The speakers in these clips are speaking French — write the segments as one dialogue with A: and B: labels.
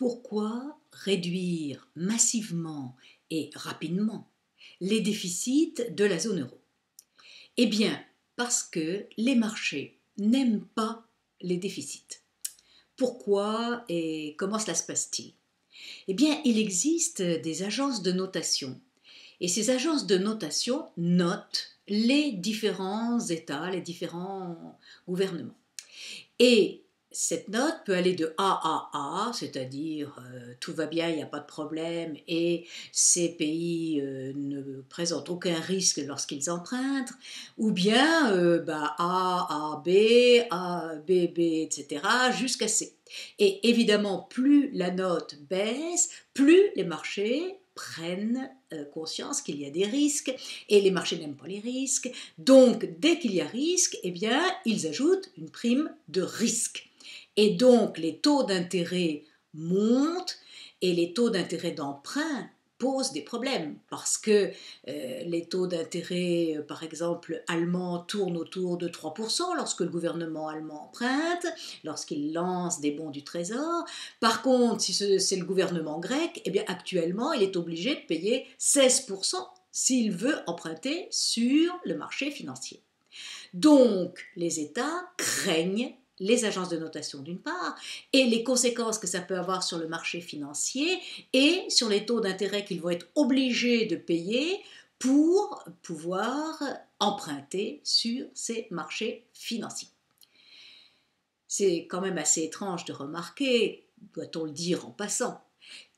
A: Pourquoi réduire massivement et rapidement les déficits de la zone euro? Eh bien, parce que les marchés n'aiment pas les déficits. Pourquoi et comment cela se passe-t-il? Eh bien, il existe des agences de notation. Et ces agences de notation notent les différents États, les différents gouvernements. Et cette note peut aller de A à A, c'est-à-dire tout va bien, il n'y a pas de problème, et ces pays ne présentent aucun risque lorsqu'ils empruntent, ou bien A, B, etc., jusqu'à C. Et évidemment, plus la note baisse, plus les marchés prennent conscience qu'il y a des risques, et les marchés n'aiment pas les risques. Donc, dès qu'il y a risque, eh bien, ils ajoutent une prime de risque. Et donc, les taux d'intérêt montent et les taux d'intérêt d'emprunt posent des problèmes parce que les taux d'intérêt, par exemple, allemands tournent autour de 3% lorsque le gouvernement allemand emprunte, lorsqu'il lance des bons du trésor. Par contre, si c'est le gouvernement grec, eh bien, actuellement, il est obligé de payer 16% s'il veut emprunter sur le marché financier. Donc, les États craignent les agences de notation d'une part, et les conséquences que ça peut avoir sur le marché financier et sur les taux d'intérêt qu'ils vont être obligés de payer pour pouvoir emprunter sur ces marchés financiers. C'est quand même assez étrange de remarquer, doit-on le dire en passant,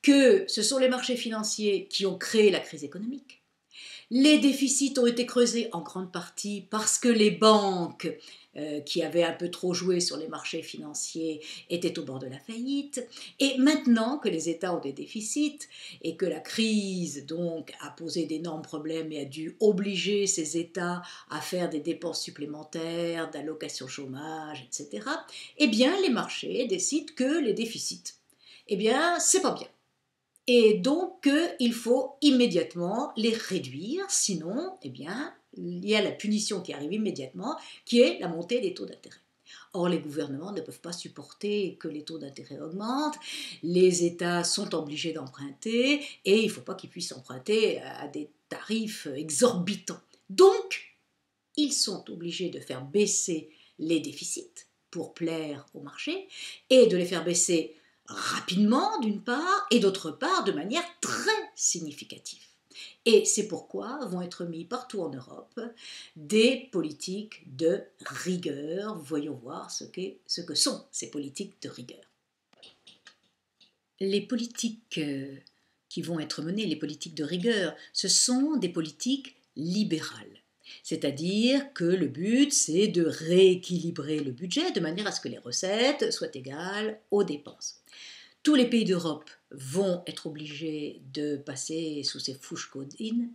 A: que ce sont les marchés financiers qui ont créé la crise économique. Les déficits ont été creusés en grande partie parce que les banques qui avaient un peu trop joué sur les marchés financiers étaient au bord de la faillite. Et maintenant que les États ont des déficits et que la crise donc a posé d'énormes problèmes et a dû obliger ces États à faire des dépenses supplémentaires, d'allocations chômage, etc., eh bien les marchés décident que les déficits, eh bien c'est pas bien. Et donc, il faut immédiatement les réduire, sinon, eh bien, il y a la punition qui arrive immédiatement, qui est la montée des taux d'intérêt. Or, les gouvernements ne peuvent pas supporter que les taux d'intérêt augmentent, les États sont obligés d'emprunter, et il ne faut pas qu'ils puissent emprunter à des tarifs exorbitants. Donc, ils sont obligés de faire baisser les déficits pour plaire au marché, et de les faire baisser rapidement d'une part, et d'autre part de manière très significative. Et c'est pourquoi vont être mis partout en Europe des politiques de rigueur. Voyons voir ce que sont ces politiques de rigueur. Les politiques qui vont être menées, les politiques de rigueur, ce sont des politiques libérales. C'est-à-dire que le but, c'est de rééquilibrer le budget de manière à ce que les recettes soient égales aux dépenses. Tous les pays d'Europe vont être obligés de passer sous ces Fuchs-Codines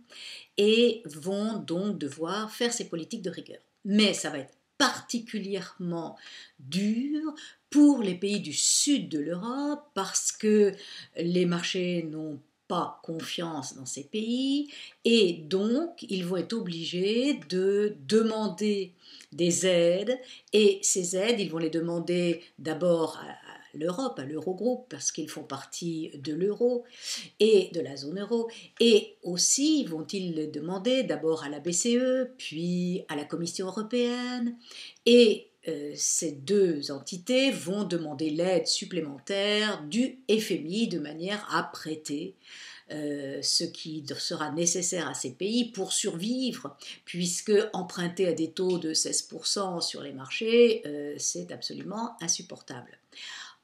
A: et vont donc devoir faire ces politiques de rigueur. Mais ça va être particulièrement dur pour les pays du sud de l'Europe parce que les marchés n'ont pas confiance dans ces pays et donc ils vont être obligés de demander des aides et ces aides, ils vont les demander d'abord à l'Europe, à l'Eurogroupe, parce qu'ils font partie de l'euro et de la zone euro, et aussi vont-ils le demander d'abord à la BCE, puis à la Commission européenne, et ces deux entités vont demander l'aide supplémentaire du FMI de manière à prêter ce qui sera nécessaire à ces pays pour survivre, puisque emprunter à des taux de 16% sur les marchés, c'est absolument insupportable.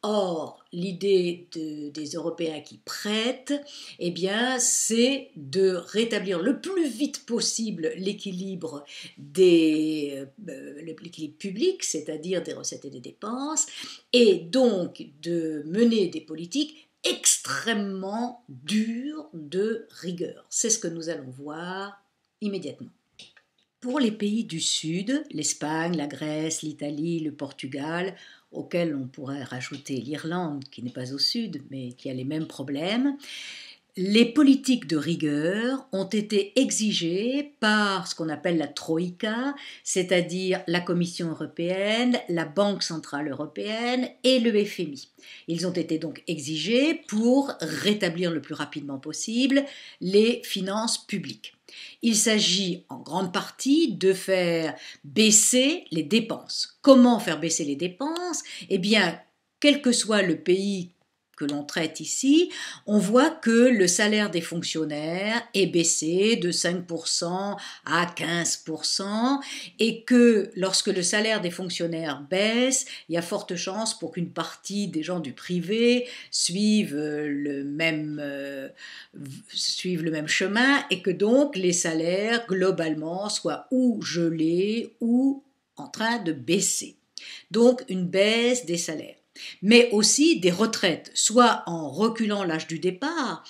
A: Or, l'idée des Européens qui prêtent, eh bien, c'est de rétablir le plus vite possible l'équilibre l'équilibre public, c'est-à-dire des recettes et des dépenses, et donc de mener des politiques extrêmement dures de rigueur. C'est ce que nous allons voir immédiatement. Pour les pays du Sud, l'Espagne, la Grèce, l'Italie, le Portugal, auxquels on pourrait rajouter l'Irlande, qui n'est pas au Sud, mais qui a les mêmes problèmes, Les politiques de rigueur ont été exigées par ce qu'on appelle la Troïka, c'est-à-dire la Commission européenne, la Banque centrale européenne et le FMI. Ils ont été donc exigés pour rétablir le plus rapidement possible les finances publiques. Il s'agit en grande partie de faire baisser les dépenses. Comment faire baisser les dépenses? Eh bien, quel que soit le pays que l'on traite ici, on voit que le salaire des fonctionnaires est baissé de 5% à 15% et que lorsque le salaire des fonctionnaires baisse, il y a forte chance pour qu'une partie des gens du privé suivent le même chemin et que donc les salaires globalement soient ou gelés ou en train de baisser. Donc une baisse des salaires. Mais aussi des retraites, soit en reculant l'âge du départ,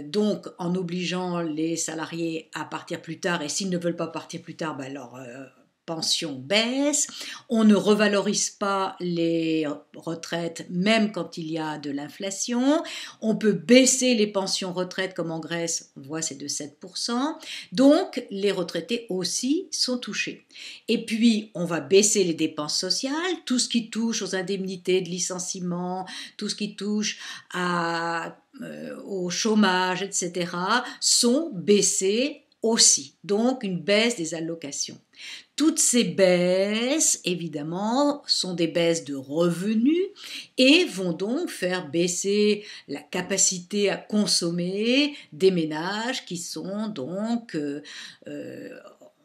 A: donc en obligeant les salariés à partir plus tard, et s'ils ne veulent pas partir plus tard, ben leur pension baisse, on ne revalorise pas les retraites même quand il y a de l'inflation, on peut baisser les pensions retraites comme en Grèce, on voit c'est de 7%, donc les retraités aussi sont touchés. Et puis on va baisser les dépenses sociales, tout ce qui touche aux indemnités de licenciement, tout ce qui touche au chômage, etc., sont baissés aussi, donc une baisse des allocations. Toutes ces baisses, évidemment, sont des baisses de revenus et vont donc faire baisser la capacité à consommer des ménages qui sont donc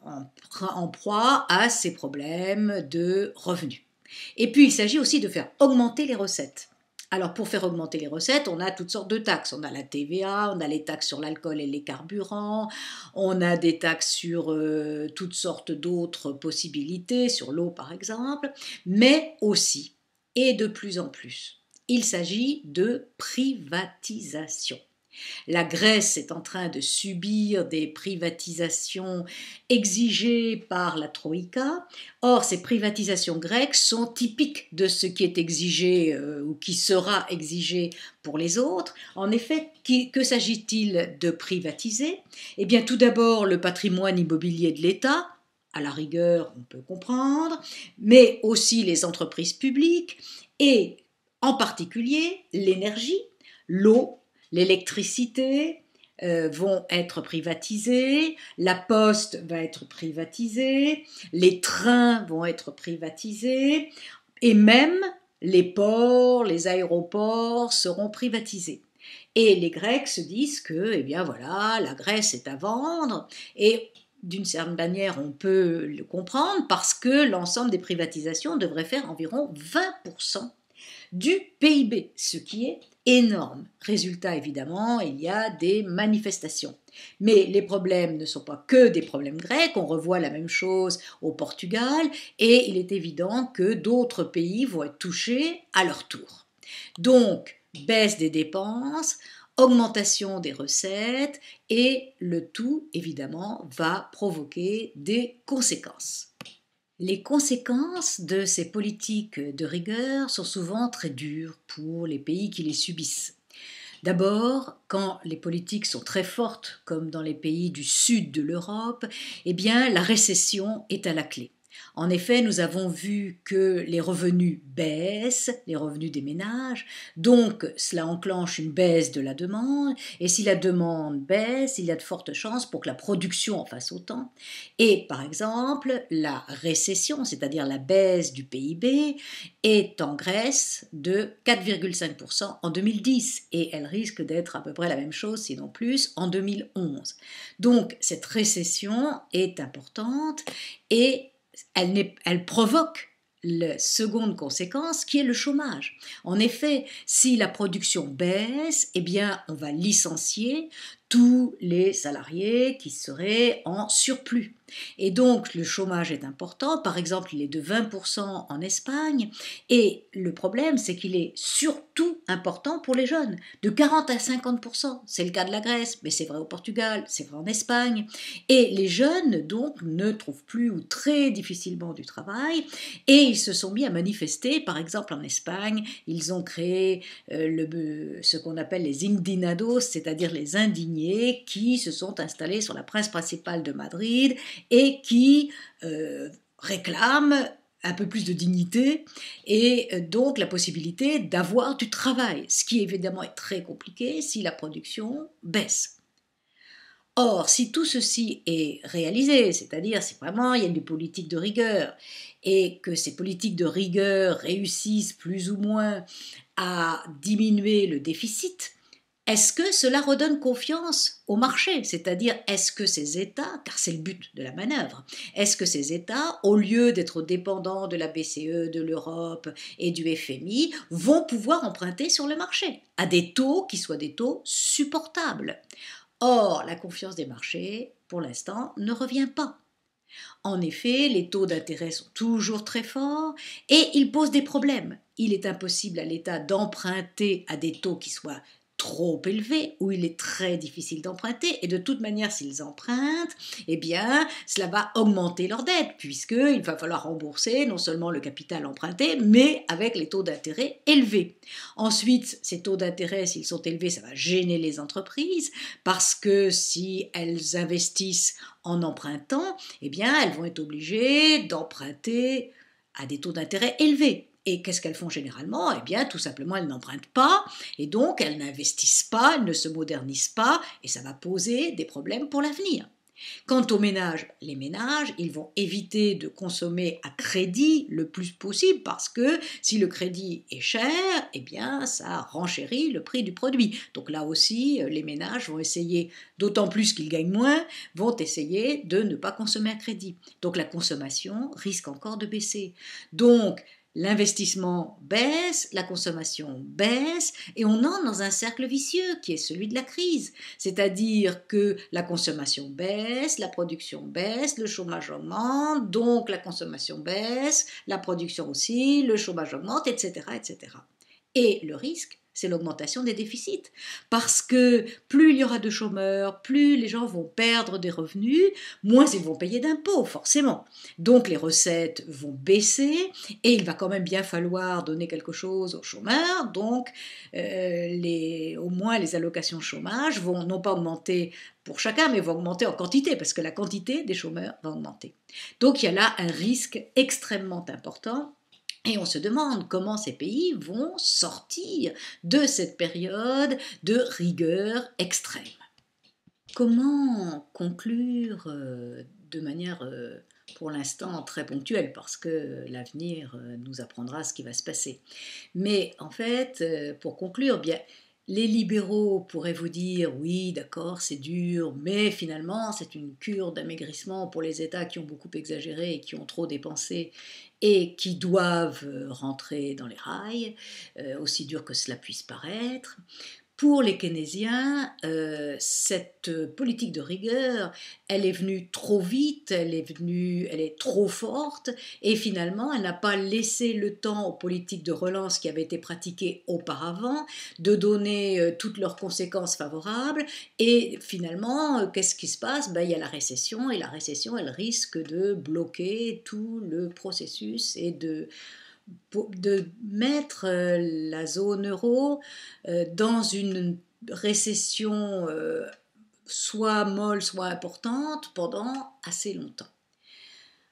A: en proie à ces problèmes de revenus. Et puis il s'agit aussi de faire augmenter les recettes. Alors pour faire augmenter les recettes, on a toutes sortes de taxes. On a la TVA, on a les taxes sur l'alcool et les carburants, on a des taxes sur toutes sortes d'autres possibilités, sur l'eau par exemple, mais aussi, et de plus en plus, il s'agit de privatisation. La Grèce est en train de subir des privatisations exigées par la Troïka. Or, ces privatisations grecques sont typiques de ce qui est exigé ou qui sera exigé pour les autres. En effet, que s'agit-il de privatiser? Eh bien, tout d'abord, le patrimoine immobilier de l'État. À la rigueur, on peut comprendre, mais aussi les entreprises publiques et en particulier l'énergie, l'eau, l'électricité vont être privatisées, la poste va être privatisée, les trains vont être privatisés et même les ports, les aéroports seront privatisés. Et les Grecs se disent que, eh bien voilà, la Grèce est à vendre et d'une certaine manière on peut le comprendre parce que l'ensemble des privatisations devrait faire environ 20% du PIB, ce qui est énorme. Résultat, évidemment, il y a des manifestations. Mais les problèmes ne sont pas que des problèmes grecs, on revoit la même chose au Portugal, et il est évident que d'autres pays vont être touchés à leur tour. Donc, baisse des dépenses, augmentation des recettes, et le tout, évidemment, va provoquer des conséquences. Les conséquences de ces politiques de rigueur sont souvent très dures pour les pays qui les subissent. D'abord, quand les politiques sont très fortes, comme dans les pays du sud de l'Europe, eh bien la récession est à la clé. En effet, nous avons vu que les revenus baissent, les revenus des ménages, donc cela enclenche une baisse de la demande, et si la demande baisse, il y a de fortes chances pour que la production en fasse autant. Et par exemple, la récession, c'est-à-dire la baisse du PIB, est en Grèce de 4,5% en 2010, et elle risque d'être à peu près la même chose, sinon plus, en 2011. Donc cette récession est importante et elle provoque la seconde conséquence qui est le chômage. En effet, si la production baisse, eh bien on va licencier, tous les salariés qui seraient en surplus. Et donc le chômage est important, par exemple il est de 20% en Espagne, et le problème c'est qu'il est surtout important pour les jeunes, de 40 à 50%. C'est le cas de la Grèce, mais c'est vrai au Portugal, c'est vrai en Espagne. Et les jeunes donc ne trouvent plus ou très difficilement du travail, et ils se sont mis à manifester, par exemple en Espagne, ils ont créé ce qu'on appelle les indignados, c'est-à-dire les indignés qui se sont installés sur la place principale de Madrid et qui réclament un peu plus de dignité et donc la possibilité d'avoir du travail, ce qui évidemment est très compliqué si la production baisse. Or, si tout ceci est réalisé, c'est-à-dire si vraiment il y a des politiques de rigueur et que ces politiques de rigueur réussissent plus ou moins à diminuer le déficit, est-ce que cela redonne confiance au marché? C'est-à-dire, est-ce que ces États, car c'est le but de la manœuvre, est-ce que ces États, au lieu d'être dépendants de la BCE, de l'Europe et du FMI, vont pouvoir emprunter sur le marché à des taux qui soient des taux supportables? Or, la confiance des marchés, pour l'instant, ne revient pas. En effet, les taux d'intérêt sont toujours très forts et ils posent des problèmes. Il est impossible à l'État d'emprunter à des taux qui soient trop élevés, où il est très difficile d'emprunter, et de toute manière, s'ils empruntent, eh bien, cela va augmenter leur dette, puisqu'il va falloir rembourser non seulement le capital emprunté, mais avec les taux d'intérêt élevés. Ensuite, ces taux d'intérêt, s'ils sont élevés, ça va gêner les entreprises, parce que si elles investissent en empruntant, eh bien, elles vont être obligées d'emprunter à des taux d'intérêt élevés. Et qu'est-ce qu'elles font généralement? Eh bien, tout simplement, elles n'empruntent pas, et donc elles n'investissent pas, elles ne se modernisent pas, et ça va poser des problèmes pour l'avenir. Quant aux ménages, les ménages, ils vont éviter de consommer à crédit le plus possible parce que si le crédit est cher, eh bien ça renchérit le prix du produit. Donc là aussi, les ménages vont essayer, d'autant plus qu'ils gagnent moins, vont essayer de ne pas consommer à crédit. Donc la consommation risque encore de baisser. Donc l'investissement baisse, la consommation baisse, et on entre dans un cercle vicieux qui est celui de la crise. C'est-à-dire que la consommation baisse, la production baisse, le chômage augmente, donc la consommation baisse, la production aussi, le chômage augmente, etc., etc. Et le risque, c'est l'augmentation des déficits. Parce que plus il y aura de chômeurs, plus les gens vont perdre des revenus, moins ils vont payer d'impôts, forcément. Donc les recettes vont baisser et il va quand même bien falloir donner quelque chose aux chômeurs. Donc au moins les allocations chômage vont non pas augmenter pour chacun, mais vont augmenter en quantité, parce que la quantité des chômeurs va augmenter. Donc il y a là un risque extrêmement important. Et on se demande comment ces pays vont sortir de cette période de rigueur extrême. Comment conclure de manière pour l'instant très ponctuelle, parce que l'avenir nous apprendra ce qui va se passer. Mais en fait, pour conclure, bien, les libéraux pourraient vous dire oui, d'accord, c'est dur, mais finalement c'est une cure d'amaigrissement pour les États qui ont beaucoup exagéré et qui ont trop dépensé et qui doivent rentrer dans les rails, aussi dur que cela puisse paraître. Pour les keynésiens, cette politique de rigueur, elle est venue trop vite, elle est trop forte, et finalement, elle n'a pas laissé le temps aux politiques de relance qui avaient été pratiquées auparavant de donner toutes leurs conséquences favorables. Et finalement, qu'est-ce qui se passe? Il y a la récession, et la récession, elle risque de bloquer tout le processus et de mettre la zone euro dans une récession soit molle, soit importante pendant assez longtemps.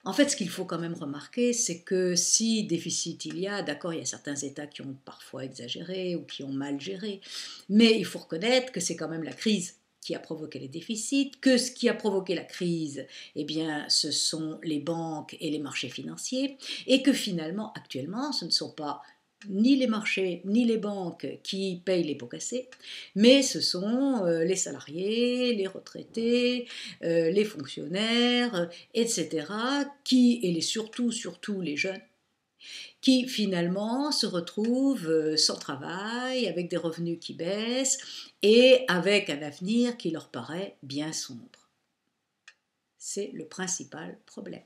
A: En fait, ce qu'il faut quand même remarquer, c'est que si déficit il y a, d'accord, il y a certains États qui ont parfois exagéré ou qui ont mal géré, mais il faut reconnaître que c'est quand même la crise qui a provoqué les déficits, que ce qui a provoqué la crise, eh bien, ce sont les banques et les marchés financiers, et que finalement, actuellement, ce ne sont pas ni les marchés ni les banques qui payent les pots cassés, mais ce sont les salariés, les retraités, les fonctionnaires, etc., et surtout les jeunes, qui finalement se retrouvent sans travail, avec des revenus qui baissent et avec un avenir qui leur paraît bien sombre. C'est le principal problème.